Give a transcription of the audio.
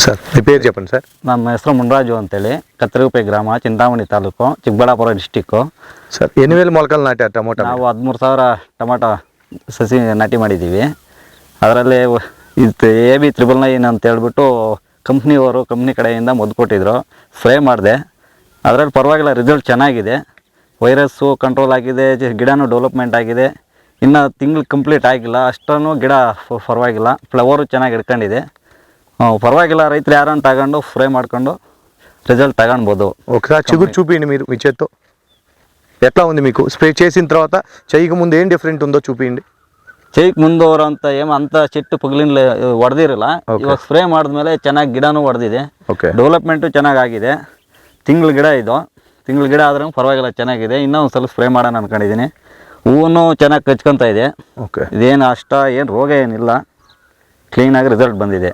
Sir మీ పేరు చెప్పండి sir. ನಮ್ಮ ಹೆಸರು ಮುನ್ರಾಜು ಅಂತೇಳಿ, ಕತ್ತರಿಗುಪ್ಪೆ ಗ್ರಾಮ, ಚಿಂತಾಮಣಿ ತಾಲೂಕು, ಚಿಕ್ಕಬಳ್ಳಾಪುರ ಡಿಸ್ಟಿಕ್ಕು. ಸರ್ ಎన్ని వేల ಮೊಳಕలు ನಾಟ್ಯಾರ ಟೊಮೊಟೊ? ನಾವು 13,000 ಟೊಮೊಟೊ ಸಸಿ ನಾಟಿ ಮಾಡಿದ್ದೀವಿ. ಅದರಲ್ಲಿ ಇದು AB 999 ಅಂತ ಹೇಳ್ಬಿಟ್ಟು ಕಂಪ್ನಿ ಕಡೆಯಿಂದ ಮದ್ದು ಕೊಟ್ಟಿದ್ರು, ಸ್ಪ್ರೇ ಮಾಡಿದೆ. ಅದರಲ್ಲಿ ಪರವಾಗಿಲ್ಲ, ರಿಸಲ್ಟ್ ಚೆನ್ನಾಗಿದೆ. ವೈರಸ್ಸು ಕಂಟ್ರೋಲ್ ಆಗಿದೆ, ಗಿಡನೂ ಡೆವಲಪ್ಮೆಂಟ್ ಆಗಿದೆ. ಇನ್ನು ತಿಂಗಳು ಕಂಪ್ಲೀಟ್ ಆಗಿಲ್ಲ, ಅಷ್ಟೂ ಗಿಡ ಪರವಾಗಿಲ್ಲ, ಫ್ಲವರು ಚೆನ್ನಾಗಿ ಹಿಡ್ಕೊಂಡಿದೆ. పర్వాగిಲ್ಲ, రైతులు యారని తగండు స్ప్రే ಮಾಡ್ಕೊಂಡು రిజల్ట్ తగంబోదు. ఒకసారి చిగురు చూపించండి మీరు మీ చేత్తో. ఎట్లా ఉంది మీకు స్ప్రే చేసిన తర్వాత? చెయ్యక ముందు ఏం డిఫరెంట్ ఉందో చూపించండి. చెయ్యక ముందు ಅಂತ ಏಮಂತ ಚೆಟ್ಟು ಪಗಲಿನ ಹೊಡೆದಿರಲ್ಲ, ಇವಾಗ ಸ್ಪ್ರೇ ಮಾಡಿದ್ಮೇಲೆ ಚೆನ್ನಾಗಿ ಗಿಡನೂ ಹೊಡೆದಿದೆ, ಡೆವಲಪ್ಮೆಂಟು ಚೆನ್ನಾಗಾಗಿದೆ. ತಿಂಗಳ ಗಿಡ ಇದು, ತಿಂಗಳ ಗಿಡ ಆದ್ರೂ ಪರವಾಗಿಲ್ಲ, ಚೆನ್ನಾಗಿದೆ. ಇನ್ನೂ ಒಂದು ಸ್ವಲ್ಪ ಸ್ಪ್ರೇ ಮಾಡೋಣ ಅನ್ಕೊಂಡಿದ್ದೀನಿ. ಹೂವನ್ನು ಚೆನ್ನಾಗಿ ಕಚ್ಕೊತಾ ಇದೆ. ಇದೇನು ಅಷ್ಟ ಏನು ರೋಗ ಏನಿಲ್ಲ, ಕ್ಲೀನಾಗಿ ರಿಸಲ್ಟ್ ಬಂದಿದೆ.